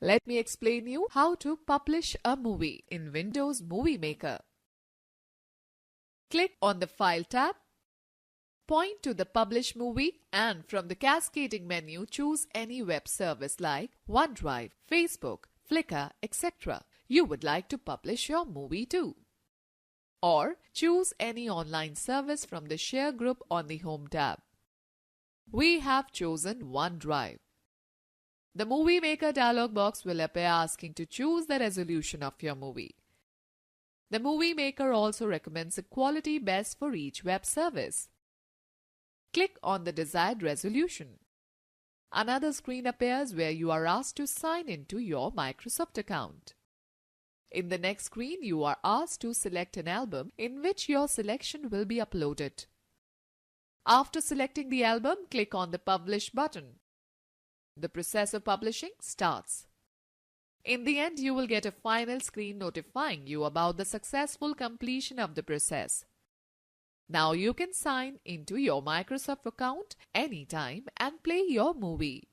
Let me explain you how to publish a movie in Windows Movie Maker. Click on the File tab, point to the Publish Movie, and from the cascading menu choose any web service like OneDrive, Facebook, Flickr, etc. you would like to publish your movie to. Or choose any online service from the Share group on the Home tab. We have chosen OneDrive. The Movie Maker dialog box will appear asking to choose the resolution of your movie. The Movie Maker also recommends a quality best for each web service. Click on the desired resolution. Another screen appears where you are asked to sign into your Microsoft account. In the next screen, you are asked to select an album in which your selection will be uploaded. After selecting the album, click on the Publish button. The process of publishing starts. In the end, you will get a final screen notifying you about the successful completion of the process. Now you can sign into your Microsoft account anytime and play your movie.